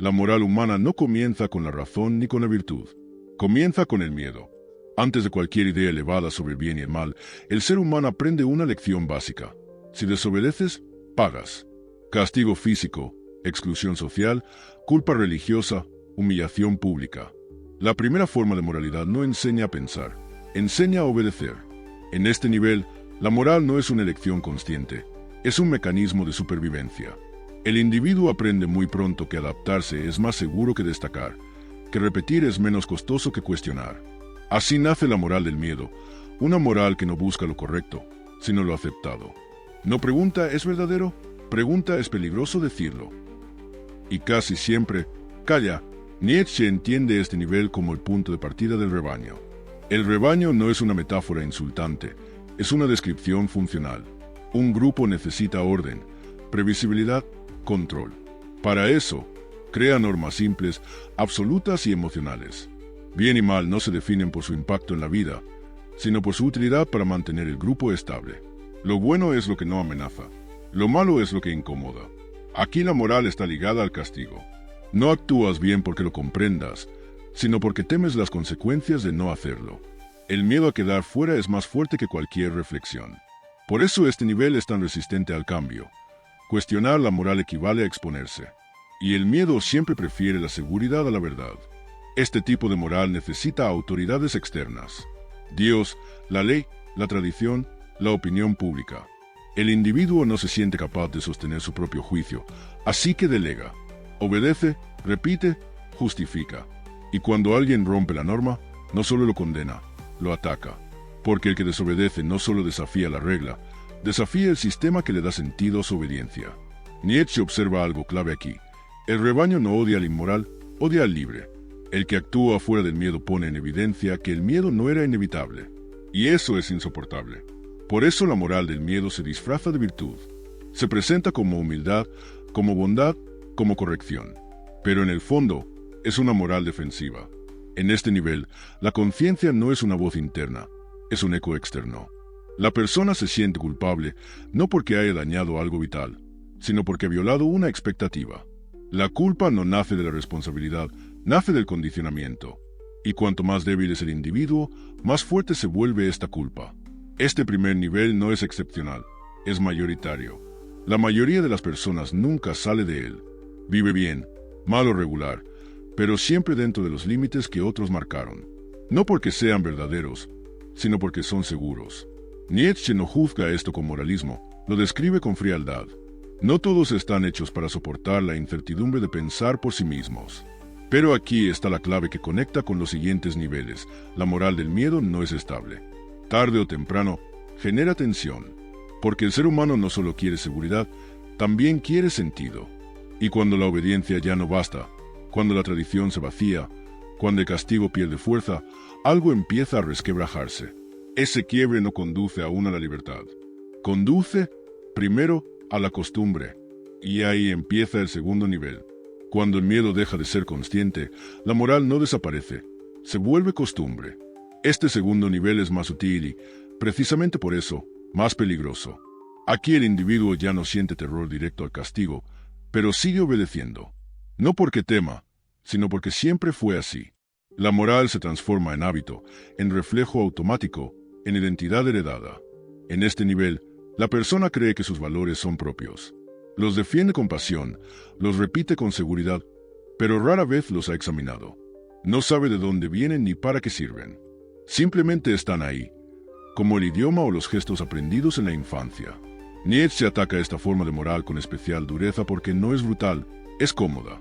La moral humana no comienza con la razón ni con la virtud. Comienza con el miedo. Antes de cualquier idea elevada sobre el bien y el mal, el ser humano aprende una lección básica. Si desobedeces, pagas. Castigo físico, exclusión social, culpa religiosa, humillación pública. La primera forma de moralidad no enseña a pensar, enseña a obedecer. En este nivel, la moral no es una elección consciente, es un mecanismo de supervivencia. El individuo aprende muy pronto que adaptarse es más seguro que destacar, que repetir es menos costoso que cuestionar. Así nace la moral del miedo, una moral que no busca lo correcto, sino lo aceptado. No pregunta ¿es verdadero? Pregunta ¿es peligroso decirlo? Y casi siempre, calla. Nietzsche entiende este nivel como el punto de partida del rebaño. El rebaño no es una metáfora insultante, es una descripción funcional. Un grupo necesita orden, previsibilidad, control. Para eso, crea normas simples, absolutas y emocionales. Bien y mal no se definen por su impacto en la vida, sino por su utilidad para mantener el grupo estable. Lo bueno es lo que no amenaza, lo malo es lo que incomoda. Aquí la moral está ligada al castigo. No actúas bien porque lo comprendas, sino porque temes las consecuencias de no hacerlo. El miedo a quedar fuera es más fuerte que cualquier reflexión. Por eso este nivel es tan resistente al cambio. Cuestionar la moral equivale a exponerse. Y el miedo siempre prefiere la seguridad a la verdad. Este tipo de moral necesita autoridades externas. Dios, la ley, la tradición, la opinión pública. El individuo no se siente capaz de sostener su propio juicio, así que delega. Obedece, repite, justifica. Y cuando alguien rompe la norma, no solo lo condena, lo ataca. Porque el que desobedece no solo desafía la regla, desafía el sistema que le da sentido a su obediencia. Nietzsche observa algo clave aquí. El rebaño no odia al inmoral, odia al libre. El que actúa fuera del miedo pone en evidencia que el miedo no era inevitable. Y eso es insoportable. Por eso la moral del miedo se disfraza de virtud. Se presenta como humildad, como bondad, como corrección. Pero en el fondo, es una moral defensiva. En este nivel, la conciencia no es una voz interna, es un eco externo. La persona se siente culpable no porque haya dañado algo vital, sino porque ha violado una expectativa. La culpa no nace de la responsabilidad, nace del condicionamiento. Y cuanto más débil es el individuo, más fuerte se vuelve esta culpa. Este primer nivel no es excepcional, es mayoritario. La mayoría de las personas nunca sale de él. Vive bien, mal o regular, pero siempre dentro de los límites que otros marcaron. No porque sean verdaderos, sino porque son seguros. Nietzsche no juzga esto con moralismo, lo describe con frialdad. No todos están hechos para soportar la incertidumbre de pensar por sí mismos. Pero aquí está la clave que conecta con los siguientes niveles. La moral del miedo no es estable. Tarde o temprano, genera tensión. Porque el ser humano no solo quiere seguridad, también quiere sentido. Y cuando la obediencia ya no basta, cuando la tradición se vacía, cuando el castigo pierde fuerza, algo empieza a resquebrajarse. Ese quiebre no conduce aún a la libertad. Conduce, primero, a la costumbre. Y ahí empieza el segundo nivel. Cuando el miedo deja de ser consciente, la moral no desaparece, se vuelve costumbre. Este segundo nivel es más sutil y, precisamente por eso, más peligroso. Aquí el individuo ya no siente terror directo al castigo, pero sigue obedeciendo. No porque tema, sino porque siempre fue así. La moral se transforma en hábito, en reflejo automático, en identidad heredada. En este nivel, la persona cree que sus valores son propios. Los defiende con pasión, los repite con seguridad, pero rara vez los ha examinado. No sabe de dónde vienen ni para qué sirven. Simplemente están ahí, como el idioma o los gestos aprendidos en la infancia. Nietzsche ataca esta forma de moral con especial dureza porque no es brutal, es cómoda.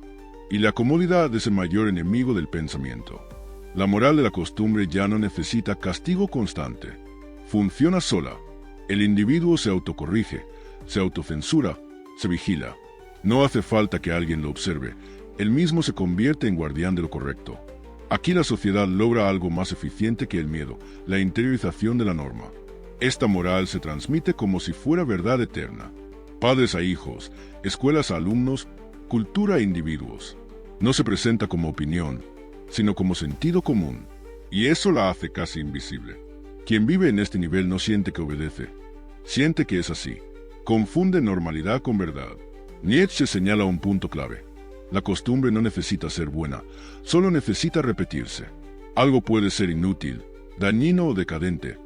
Y la comodidad es el mayor enemigo del pensamiento. La moral de la costumbre ya no necesita castigo constante. Funciona sola. El individuo se autocorrige, se autocensura, se vigila. No hace falta que alguien lo observe. Él mismo se convierte en guardián de lo correcto. Aquí la sociedad logra algo más eficiente que el miedo, la interiorización de la norma. Esta moral se transmite como si fuera verdad eterna. Padres a hijos, escuelas a alumnos, cultura a individuos. No se presenta como opinión, sino como sentido común. Y eso la hace casi invisible. Quien vive en este nivel no siente que obedece, siente que es así. Confunde normalidad con verdad. Nietzsche señala un punto clave. La costumbre no necesita ser buena, solo necesita repetirse. Algo puede ser inútil, dañino o decadente,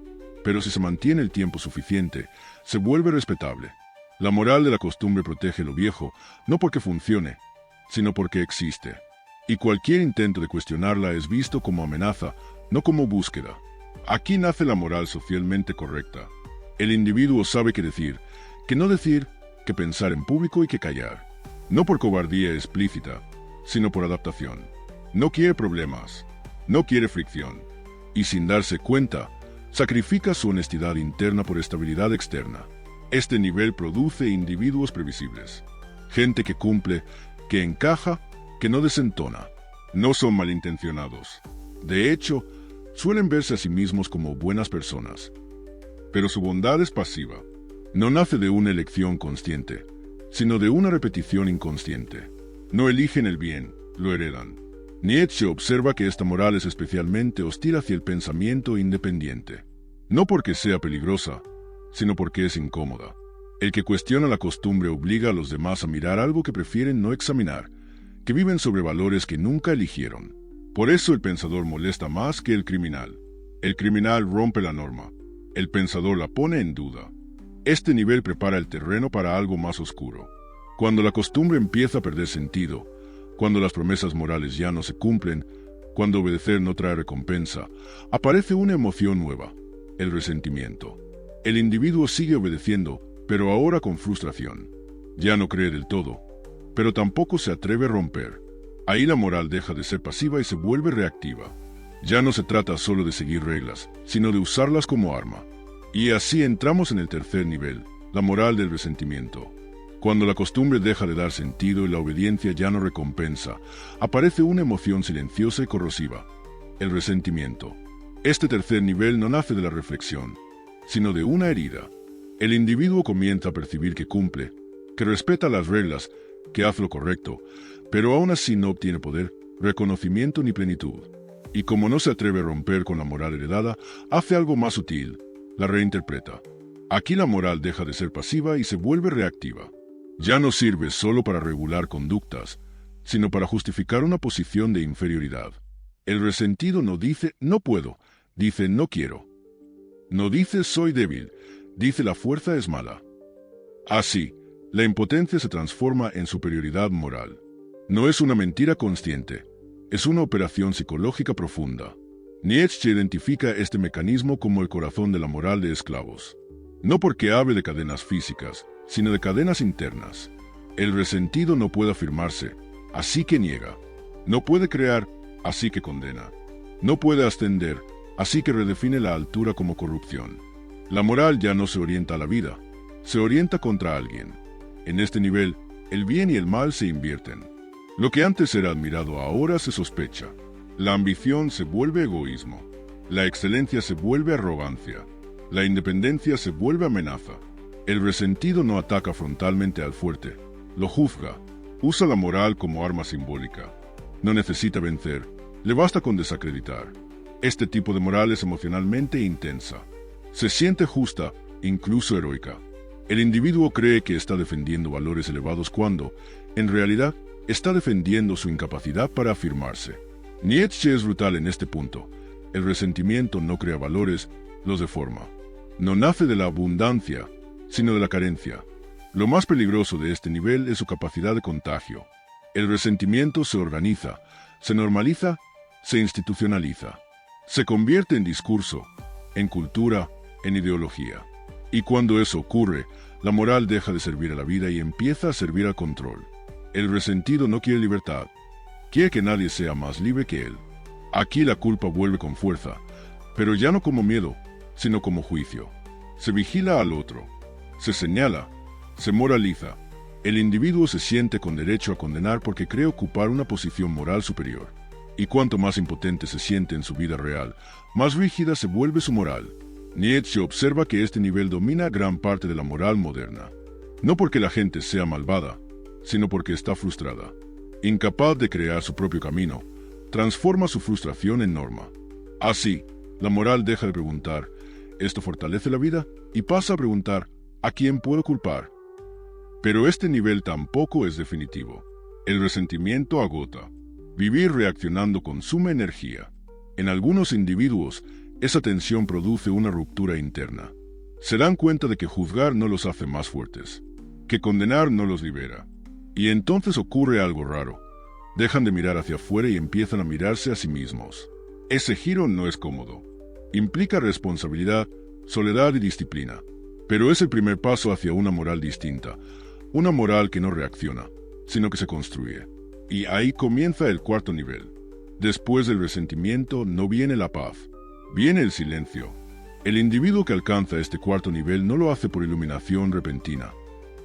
pero si se mantiene el tiempo suficiente, se vuelve respetable. La moral de la costumbre protege lo viejo, no porque funcione, sino porque existe. Y cualquier intento de cuestionarla es visto como amenaza, no como búsqueda. Aquí nace la moral socialmente correcta. El individuo sabe qué decir, qué no decir, qué pensar en público y qué callar. No por cobardía explícita, sino por adaptación. No quiere problemas, no quiere fricción. Y sin darse cuenta, sacrifica su honestidad interna por estabilidad externa. Este nivel produce individuos previsibles. Gente que cumple, que encaja, que no desentona. No son malintencionados. De hecho, suelen verse a sí mismos como buenas personas. Pero su bondad es pasiva. No nace de una elección consciente, sino de una repetición inconsciente. No eligen el bien, lo heredan. Nietzsche observa que esta moral es especialmente hostil hacia el pensamiento independiente. No porque sea peligrosa, sino porque es incómoda. El que cuestiona la costumbre obliga a los demás a mirar algo que prefieren no examinar, que viven sobre valores que nunca eligieron. Por eso el pensador molesta más que el criminal. El criminal rompe la norma. El pensador la pone en duda. Este nivel prepara el terreno para algo más oscuro. Cuando la costumbre empieza a perder sentido, cuando las promesas morales ya no se cumplen, cuando obedecer no trae recompensa, aparece una emoción nueva, el resentimiento. El individuo sigue obedeciendo, pero ahora con frustración. Ya no cree del todo, pero tampoco se atreve a romper. Ahí la moral deja de ser pasiva y se vuelve reactiva. Ya no se trata solo de seguir reglas, sino de usarlas como arma. Y así entramos en el tercer nivel, la moral del resentimiento. Cuando la costumbre deja de dar sentido y la obediencia ya no recompensa, aparece una emoción silenciosa y corrosiva, el resentimiento. Este tercer nivel no nace de la reflexión, sino de una herida. El individuo comienza a percibir que cumple, que respeta las reglas, que hace lo correcto, pero aún así no obtiene poder, reconocimiento ni plenitud. Y como no se atreve a romper con la moral heredada, hace algo más sutil, la reinterpreta. Aquí la moral deja de ser pasiva y se vuelve reactiva. Ya no sirve solo para regular conductas, sino para justificar una posición de inferioridad. El resentido no dice no puedo, dice no quiero. No dice soy débil, dice la fuerza es mala. Así, la impotencia se transforma en superioridad moral. No es una mentira consciente, es una operación psicológica profunda. Nietzsche identifica este mecanismo como el corazón de la moral de esclavos. No porque hable de cadenas físicas, sino de cadenas internas. El resentido no puede afirmarse, así que niega. No puede crear, así que condena. No puede ascender, así que redefine la altura como corrupción. La moral ya no se orienta a la vida, se orienta contra alguien. En este nivel, el bien y el mal se invierten. Lo que antes era admirado ahora se sospecha. La ambición se vuelve egoísmo. La excelencia se vuelve arrogancia. La independencia se vuelve amenaza. El resentido no ataca frontalmente al fuerte, lo juzga, usa la moral como arma simbólica. No necesita vencer, le basta con desacreditar. Este tipo de moral es emocionalmente intensa. Se siente justa, incluso heroica. El individuo cree que está defendiendo valores elevados cuando, en realidad, está defendiendo su incapacidad para afirmarse. Nietzsche es brutal en este punto. El resentimiento no crea valores, los deforma. No nace de la abundancia, sino de la carencia. Lo más peligroso de este nivel es su capacidad de contagio. El resentimiento se organiza, se normaliza, se institucionaliza. Se convierte en discurso, en cultura, en ideología. Y cuando eso ocurre, la moral deja de servir a la vida y empieza a servir al control. El resentido no quiere libertad, quiere que nadie sea más libre que él. Aquí la culpa vuelve con fuerza, pero ya no como miedo, sino como juicio. Se vigila al otro, se señala, se moraliza. El individuo se siente con derecho a condenar porque cree ocupar una posición moral superior. Y cuanto más impotente se siente en su vida real, más rígida se vuelve su moral. Nietzsche observa que este nivel domina gran parte de la moral moderna. No porque la gente sea malvada, sino porque está frustrada. Incapaz de crear su propio camino, transforma su frustración en norma. Así, la moral deja de preguntar, ¿esto fortalece la vida? Y pasa a preguntar, ¿a quién puedo culpar? Pero este nivel tampoco es definitivo. El resentimiento agota. Vivir reaccionando consume energía. En algunos individuos, esa tensión produce una ruptura interna. Se dan cuenta de que juzgar no los hace más fuertes, que condenar no los libera. Y entonces ocurre algo raro. Dejan de mirar hacia afuera y empiezan a mirarse a sí mismos. Ese giro no es cómodo. Implica responsabilidad, soledad y disciplina. Pero es el primer paso hacia una moral distinta. Una moral que no reacciona, sino que se construye. Y ahí comienza el cuarto nivel. Después del resentimiento no viene la paz, viene el silencio. El individuo que alcanza este cuarto nivel no lo hace por iluminación repentina,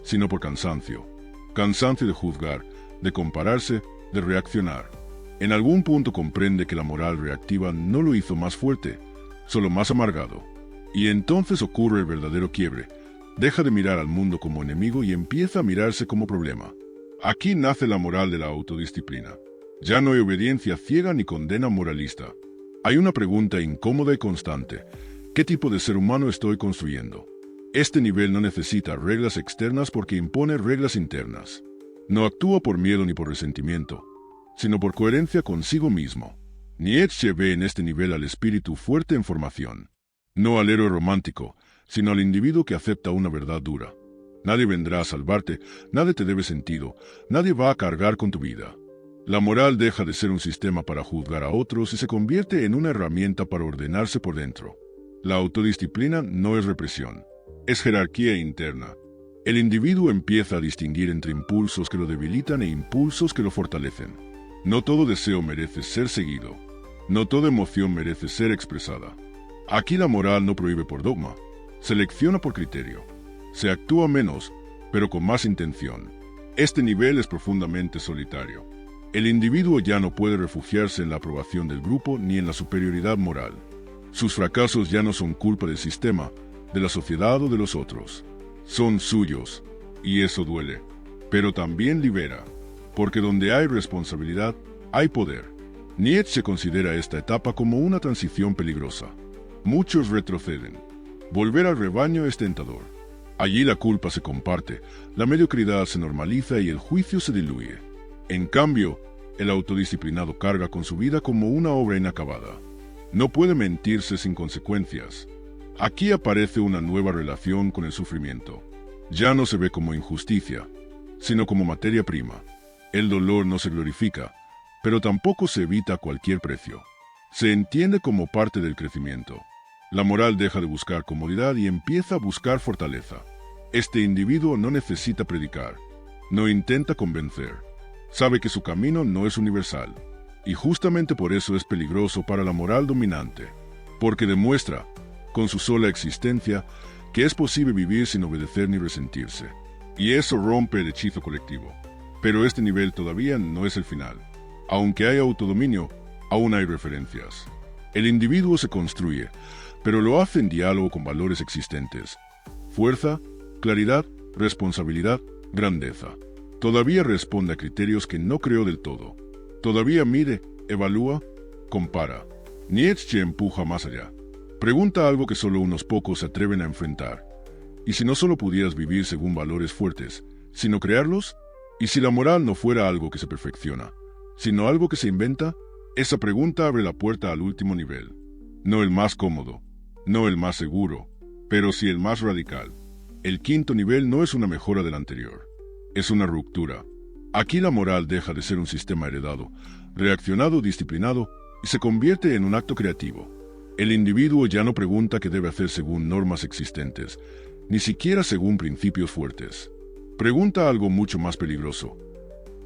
sino por cansancio. Cansancio de juzgar, de compararse, de reaccionar. En algún punto comprende que la moral reactiva no lo hizo más fuerte, solo más amargado. Y entonces ocurre el verdadero quiebre. Deja de mirar al mundo como enemigo y empieza a mirarse como problema. Aquí nace la moral de la autodisciplina. Ya no hay obediencia ciega ni condena moralista. Hay una pregunta incómoda y constante. ¿Qué tipo de ser humano estoy construyendo? Este nivel no necesita reglas externas porque impone reglas internas. No actúa por miedo ni por resentimiento, sino por coherencia consigo mismo. Nietzsche ve en este nivel al espíritu fuerte en formación. No al héroe romántico, sino al individuo que acepta una verdad dura. Nadie vendrá a salvarte, nadie te debe sentido, nadie va a cargar con tu vida. La moral deja de ser un sistema para juzgar a otros y se convierte en una herramienta para ordenarse por dentro. La autodisciplina no es represión, es jerarquía interna. El individuo empieza a distinguir entre impulsos que lo debilitan e impulsos que lo fortalecen. No todo deseo merece ser seguido. No toda emoción merece ser expresada. Aquí la moral no prohíbe por dogma, selecciona por criterio. Se actúa menos, pero con más intención. Este nivel es profundamente solitario. El individuo ya no puede refugiarse en la aprobación del grupo ni en la superioridad moral. Sus fracasos ya no son culpa del sistema, de la sociedad o de los otros. Son suyos, y eso duele. Pero también libera, porque donde hay responsabilidad, hay poder. Nietzsche considera esta etapa como una transición peligrosa. Muchos retroceden. Volver al rebaño es tentador. Allí la culpa se comparte, la mediocridad se normaliza y el juicio se diluye. En cambio, el autodisciplinado carga con su vida como una obra inacabada. No puede mentirse sin consecuencias. Aquí aparece una nueva relación con el sufrimiento. Ya no se ve como injusticia, sino como materia prima. El dolor no se glorifica, pero tampoco se evita a cualquier precio. Se entiende como parte del crecimiento. La moral deja de buscar comodidad y empieza a buscar fortaleza. Este individuo no necesita predicar, no intenta convencer. Sabe que su camino no es universal, y justamente por eso es peligroso para la moral dominante, porque demuestra, con su sola existencia, que es posible vivir sin obedecer ni resentirse. Y eso rompe el hechizo colectivo. Pero este nivel todavía no es el final. Aunque hay autodominio, aún hay referencias. El individuo se construye, pero lo hace en diálogo con valores existentes. Fuerza, claridad, responsabilidad, grandeza. Todavía responde a criterios que no creó del todo. Todavía mide, evalúa, compara. Nietzsche empuja más allá. Pregunta algo que solo unos pocos se atreven a enfrentar. ¿Y si no solo pudieras vivir según valores fuertes, sino crearlos? ¿Y si la moral no fuera algo que se perfecciona, sino algo que se inventa? Esa pregunta abre la puerta al último nivel. No el más cómodo, no el más seguro, pero sí el más radical. El quinto nivel no es una mejora del anterior, es una ruptura. Aquí la moral deja de ser un sistema heredado, reaccionado, disciplinado, y se convierte en un acto creativo. El individuo ya no pregunta qué debe hacer según normas existentes, ni siquiera según principios fuertes. Pregunta algo mucho más peligroso.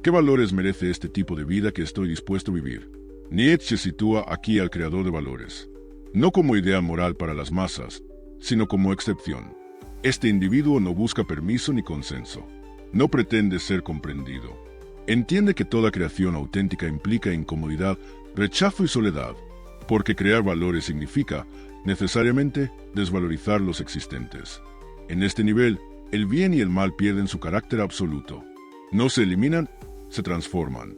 ¿Qué valores merece este tipo de vida que estoy dispuesto a vivir? Nietzsche sitúa aquí al creador de valores, no como idea moral para las masas, sino como excepción. Este individuo no busca permiso ni consenso. No pretende ser comprendido. Entiende que toda creación auténtica implica incomodidad, rechazo y soledad, porque crear valores significa, necesariamente, desvalorizar los existentes. En este nivel, el bien y el mal pierden su carácter absoluto. No se eliminan, se transforman.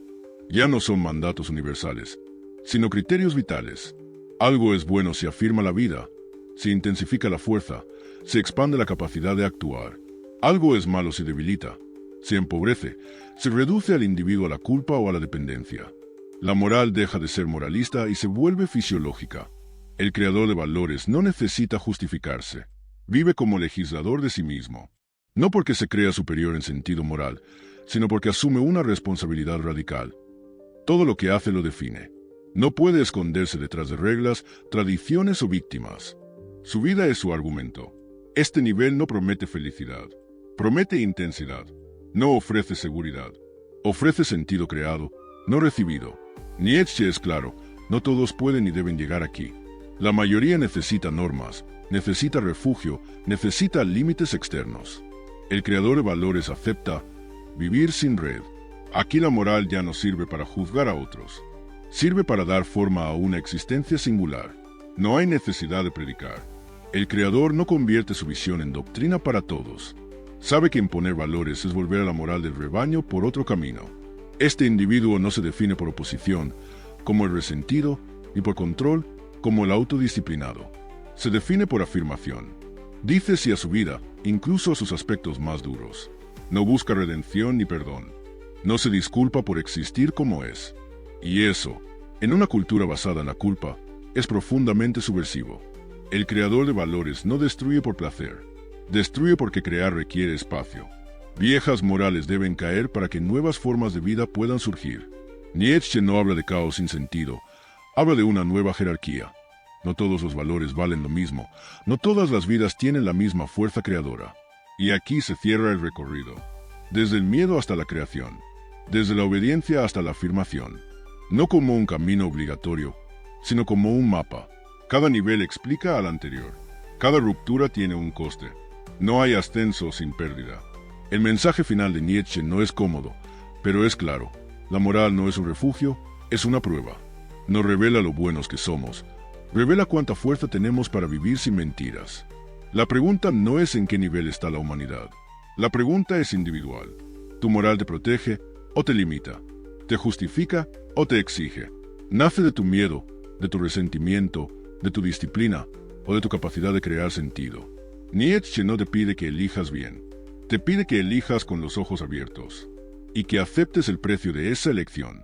Ya no son mandatos universales, sino criterios vitales. Algo es bueno si afirma la vida, si intensifica la fuerza, si expande la capacidad de actuar. Algo es malo si debilita, se empobrece, se reduce al individuo a la culpa o a la dependencia. La moral deja de ser moralista y se vuelve fisiológica. El creador de valores no necesita justificarse. Vive como legislador de sí mismo. No porque se crea superior en sentido moral, sino porque asume una responsabilidad radical. Todo lo que hace lo define. No puede esconderse detrás de reglas, tradiciones o víctimas. Su vida es su argumento. Este nivel no promete felicidad. Promete intensidad. No ofrece seguridad. Ofrece sentido creado, no recibido. Nietzsche es claro, no todos pueden ni deben llegar aquí. La mayoría necesita normas, necesita refugio, necesita límites externos. El creador de valores acepta vivir sin red. Aquí la moral ya no sirve para juzgar a otros. Sirve para dar forma a una existencia singular. No hay necesidad de predicar. El creador no convierte su visión en doctrina para todos. Sabe que imponer valores es volver a la moral del rebaño por otro camino. Este individuo no se define por oposición, como el resentido, ni por control, como el autodisciplinado. Se define por afirmación. Dice sí a su vida, incluso a sus aspectos más duros. No busca redención ni perdón. No se disculpa por existir como es. Y eso, en una cultura basada en la culpa, es profundamente subversivo. El creador de valores no destruye por placer. Destruye porque crear requiere espacio. Viejas morales deben caer para que nuevas formas de vida puedan surgir. Nietzsche no habla de caos sin sentido, habla de una nueva jerarquía. No todos los valores valen lo mismo, no todas las vidas tienen la misma fuerza creadora. Y aquí se cierra el recorrido. Desde el miedo hasta la creación, desde la obediencia hasta la afirmación. No como un camino obligatorio, sino como un mapa. Cada nivel explica al anterior. Cada ruptura tiene un coste. No hay ascenso sin pérdida. El mensaje final de Nietzsche no es cómodo, pero es claro. La moral no es un refugio, es una prueba. Nos revela lo buenos que somos. Revela cuánta fuerza tenemos para vivir sin mentiras. La pregunta no es en qué nivel está la humanidad. La pregunta es individual. ¿Tu moral te protege o te limita? ¿Te justifica o te exige? ¿Nace de tu miedo, de tu resentimiento, de tu disciplina o de tu capacidad de crear sentido? Nietzsche no te pide que elijas bien. Te pide que elijas con los ojos abiertos y que aceptes el precio de esa elección.